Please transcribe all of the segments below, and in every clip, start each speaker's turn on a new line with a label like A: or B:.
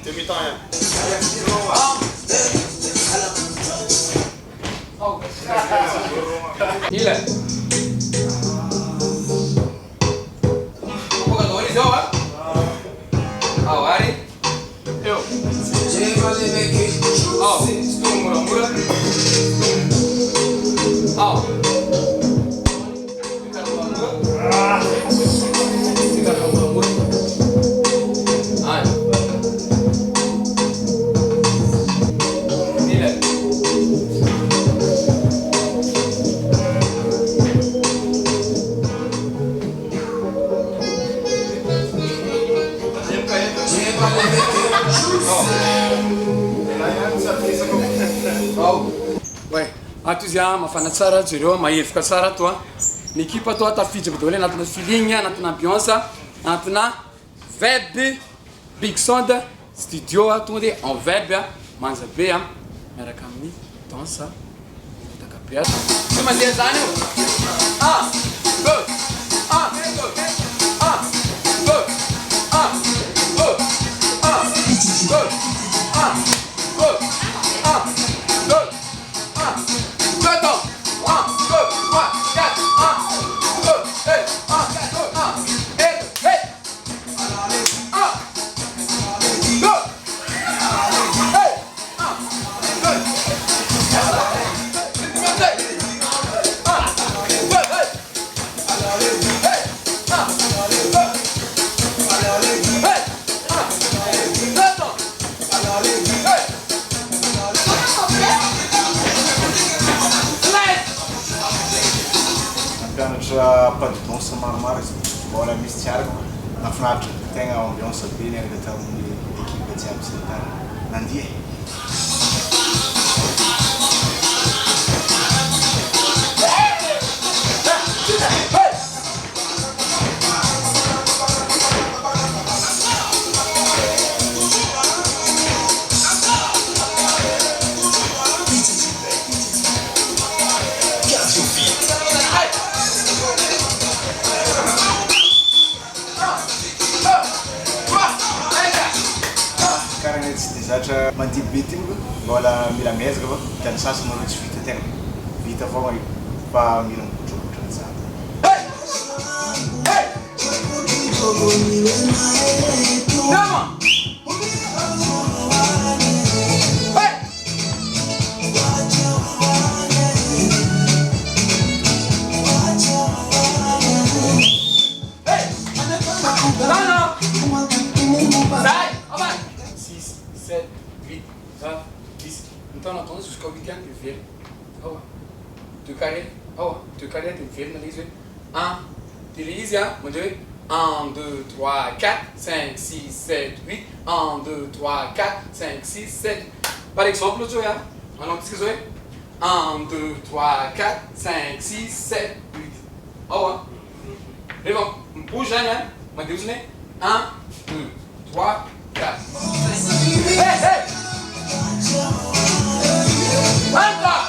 A: Demi-temps, il est.
B: Ouais, enthousiasme, afanatsara jireo mahevoka tsara toa. L'équipe toa tafiditra daholo anatina feeling, anatina ambiance, anatina vibe, big sound, studio tonga de en vibe, manja be miaraka amin'ny danse, takabe. Tsy mandeha zany io. 1 2 1 2 1 2 1 2 1 2 1 2 1 2 1 2 temps 1 2 3 4 1 2 et 1 2 1 et hey 1 2 hey 1 2
C: pas de danse maromaro mbola misy tiarako nafinaritra tegna ambiance be niaraka tamin'ny équipe jiaby sy nandiha zatra mandidy be ty moa mbola mila mezaka fa kana sasany manao tsy vita tegna vita avao fa mila migotrogotra zany
B: Então nós vamos jusqu'au week-end de ville. Oh, tu carré, tu ville, on dit 1, tu lis, on dit 1, 2, 3, 4, 5, 6, 7, 8, 1, 2, 3, 4, 5, 6, 7. Par exemple, tu vois, on a dit 1, 2, 3, 4, 5, 6, 7, 8. Oh, et bon, on bouge, hein, on dit 1, 2, 3, 4. Hey, hey! Encore!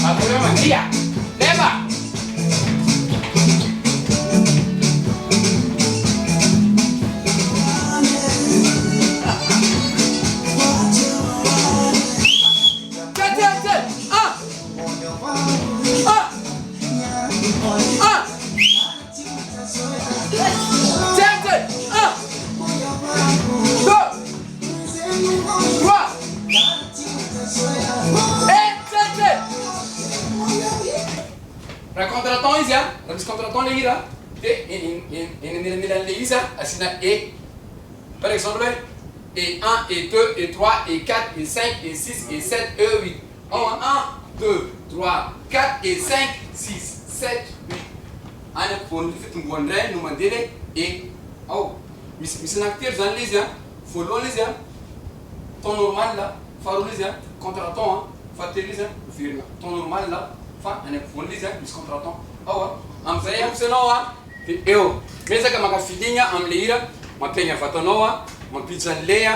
B: Hakuna dia. Leva. Contraton ici, on dit contraton les là, les ici, asina et, par exemple, et 1, et 2, et 3, et 4, et 5, et 6, et 7, et 8. 1, 2, 3, 4, et 5, 6, 7, 8. On a pour nous faire un bon rêve, nous mandele et Oh, misy nankitelo zany le izy a, voalohany izy a, temps normal la, faharoa izy a, contre-temps, fahatelo izy a, miverina. Temps normal la, fa any ampovoany izy a, misy contre-temps. Ao a, amizay ampisanao a, de eo. Miezaka maka feeling am'le hira, mampiaigna vatanao a, mampitsa an'le a,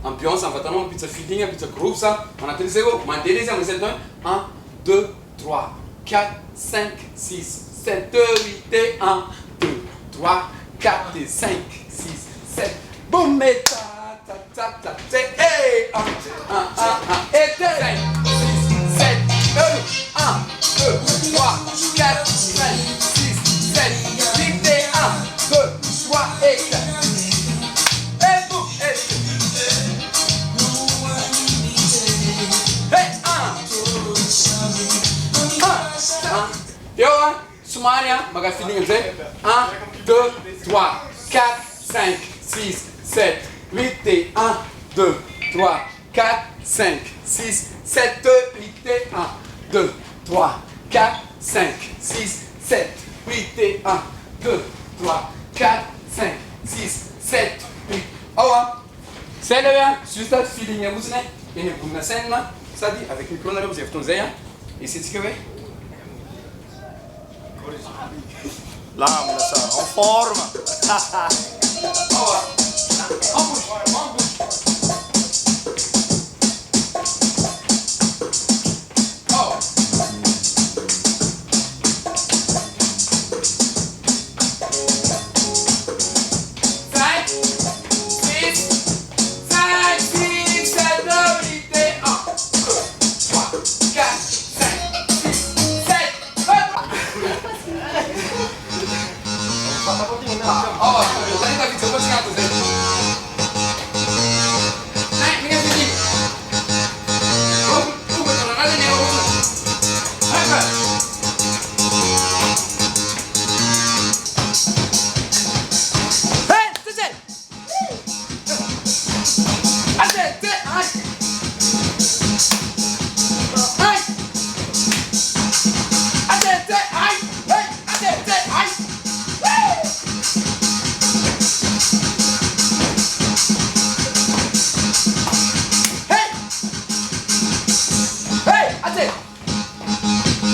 B: ambiance amin'ny vatanao, mampitsa feeling, mampitsa groove sa, anatin'izay ao, mandeha izy a, manisy atao 1, 2, 3, 4, 5, 6, 7, 8 et 1, 2, 3, 4 et 5, 6, 7, boum et ta ta ta ta ta, et 1, 1, 1, 1, et 5, 6, 7, 1, 2, 3, 4, 5, 6, 7, 8 et 1, 2, 3 et 4, et boum et 1, 1, Somalia, maga feeling amizay 1, 2, 3, 4, 5, 6, 7, 8 et 1, 2, 3, 4, 5, 6, 7, 8 et 1, 2, 3, 4, 5, 6, 7, 8 et 1, 2, 3, 4, 5, 6, 7, 8. Awa, c'est le bien, juste un feeling à vous, et une bonne scène, ça dit, avec une colonne, vous avez tout ça, et c'est ce que vous avez.
C: Lá, moçada, en forma.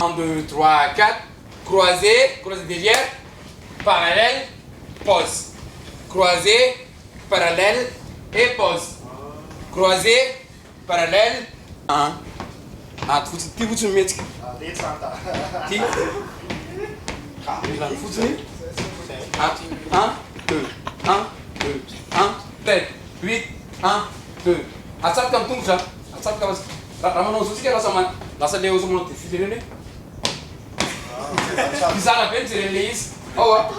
C: Un, 2, 3, 4, croisé, croisé derrière, parallèle, pause. Croisé, parallèle et pause. Croisé, parallèle, 1. Ah, tu veux te mettre? Dit Santa.
B: Ti? Foutini? 1, 2, 1, 2, 1, 7, 8, 1, 2. Asap kam tung sa? Asap kam Ramon susi kaya nasa leo sa mga tifili rin eh. Bisa na pen, si release. Oh, ah.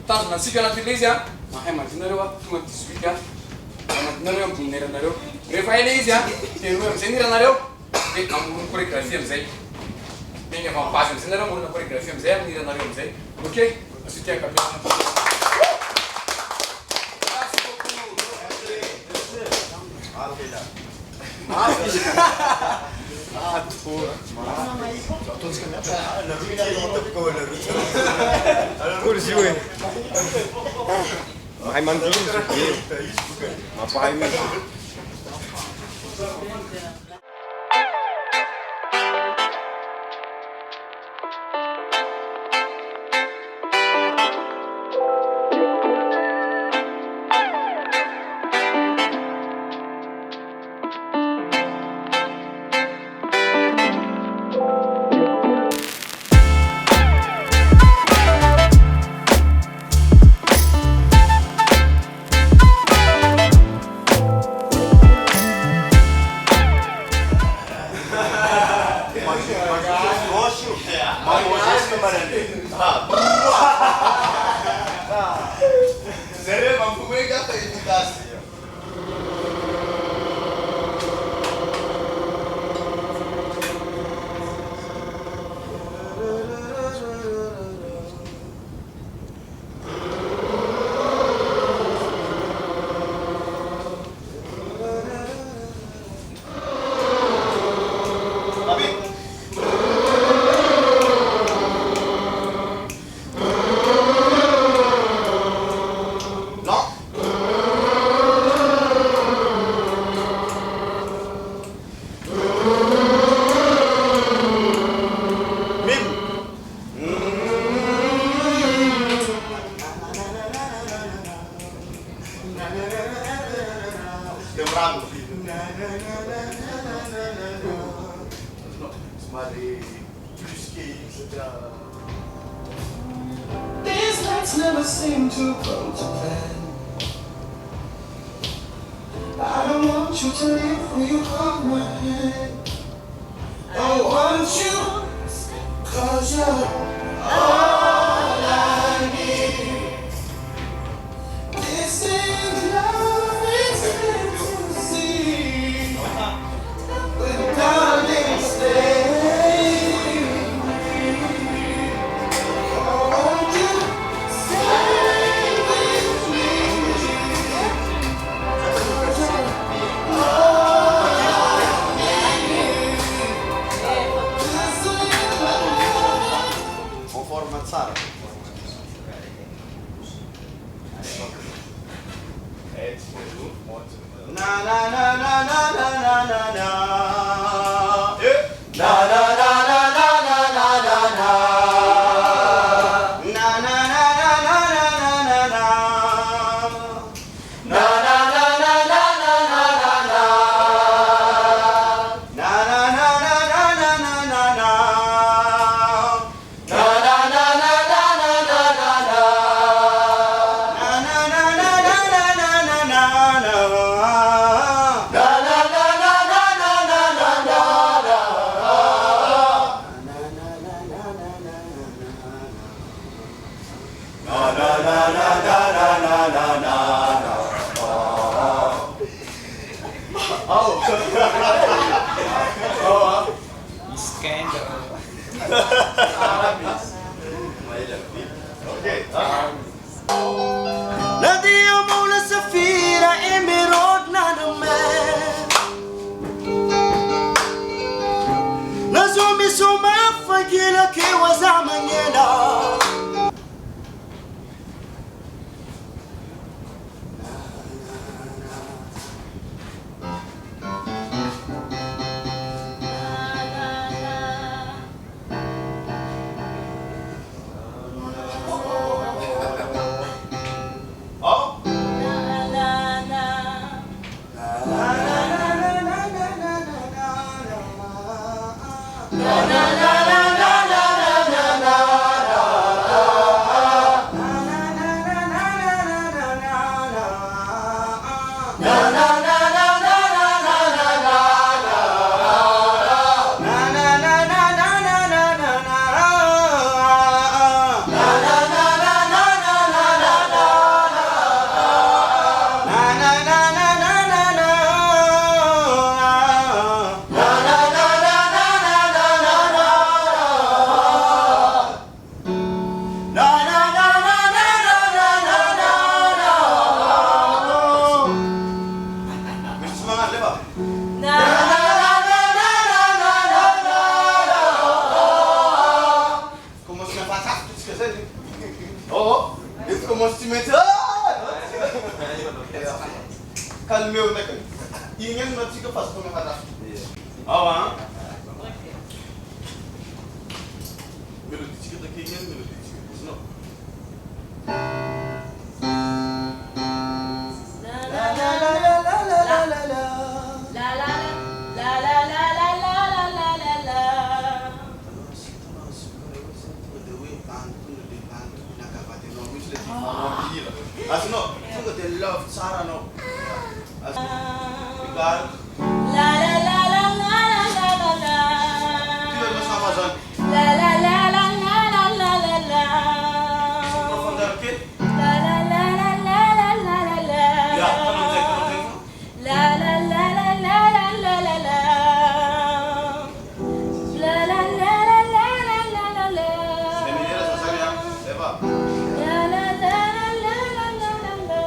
B: Tanto na siga na igreja, mas é mais dinheiro, tu me desvia, mas dinheiro é dinheiro na rua. Refa igreja, tem um dinheiro na rua, tem um coreografia mzee, tem uma página dinheiro uma coreografia mzee, dinheiro na rua mzee, ok? Assim tem a cabeça.
A: Kursi gue. Main mandi. Ngapain?
D: Bravo.
E: These nights never seem to go to plan. I don't want you to leave when you hold my hand. I want you, 'cause you're all I need. This is love, it's ecstasy. But darling, stay. Won't you stay with me? 'Cause you're all I need. This is love.
D: Conforme Sara. Na na na na na na na na na. Na na na na na na na na na. Na na na na na na na na na. Na na na na na na na na na. Na na na na na na na na na. Na na na na na na na na na. Na na na na na na na na na na.
E: Nadia Mola Safira Emerald Naname Nazumi Suma Fagila Kiwazamanyena
D: Calmeu, né, cara? E ninguém não fica fácil para me falar. Ah, melodística daqui, ninguém melodística. Não. As no, tungo te love Sara no. As igual.
F: La la la la la la la la.
D: Tira mas Amazon.
F: La la la la la la la la la.
D: Profundar que?
F: La la la la la la la la la.
D: Ya, não tem.
F: La la la la la la la la la. La la la la la la la la la.
D: Menina essa sabe já. Leva.
F: La la la la la la la la la.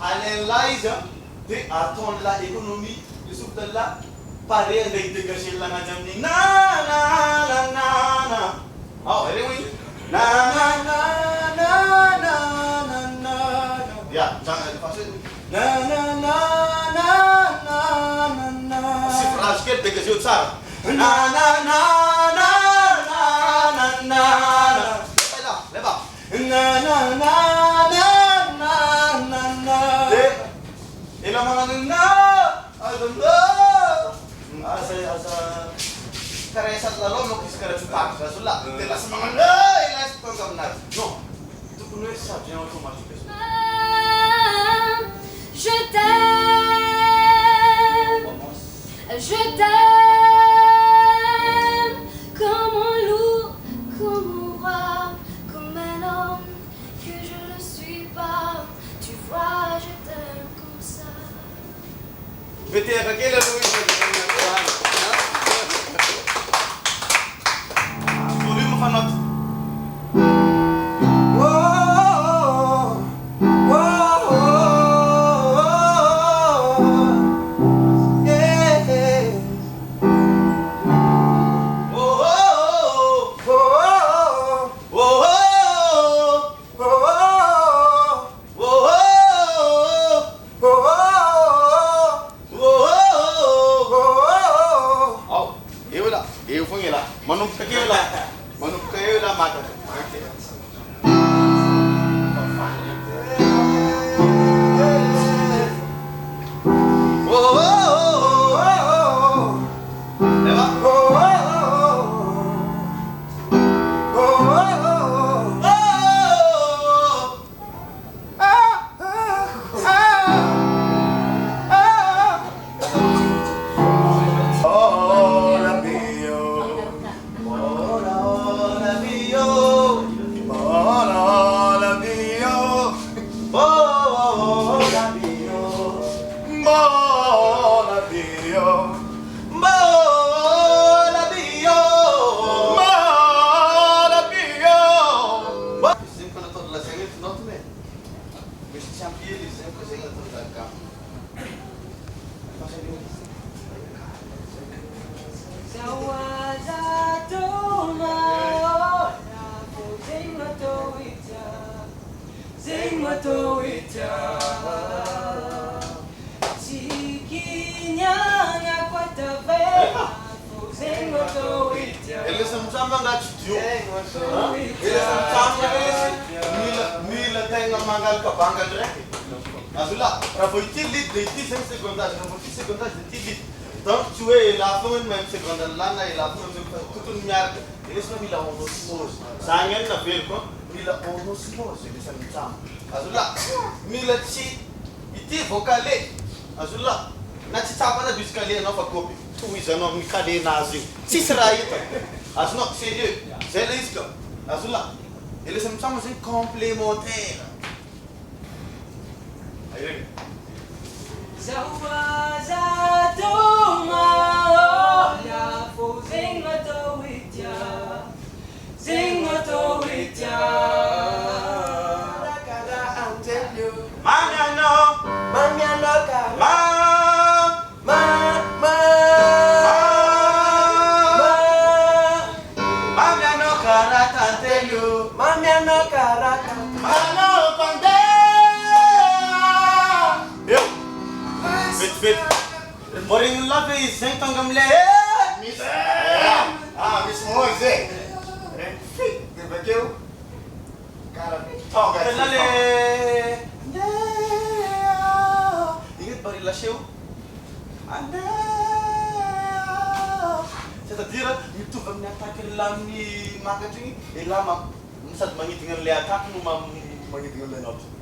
D: Analyze de aton la économie de subdalla pare ndey deugal ci la nga jam ni na na na na na. Oh, anyway. Na na na na na na na. Ya, jangan dipaksa. Na na na na na na na. Si phrase que deugal ci Sara. Na na na na na na na. Leva. Na na na na na na na. lalao manko izy karaha tsotako za zola dia lasa magnano lasa tonga aminazy non tokony hoe ça vient automatique
F: Je t'aime, je t'aime, comme un loup, comme un roi, comme un homme que je ne suis pas. Tu vois, je t'aime comme ça.
D: beteaka kely aloha izy volume fanaty manomboka eo la maka mila tegna mangal kabanga direct azula raha vao ity lit dia ity zegny secondage raha vao ity secondage dia ity lit donc tsy hoe elafogna ny même seconde lana elafogna tokony miaraka lesina mila onosmose zagny any naveriko mila onosmose lesa mitsamo azula mila tsy ity vocale azula na tsy tsapana bisy kale anao fa kopy tohizanao amin'ny kalenazy io tsisy raha hita azonao sérieux zay la izy ka azula lesa mitsamo zegny complémentaire aireny Morin la pe izeng tangam le mis mis mo izeng de bakeu cara toga la le ingat bari la show anda c'est-à-dire mitovy amin'ny attaque laminy makatry e lama misady magnidigna le attaque no magnidigna le note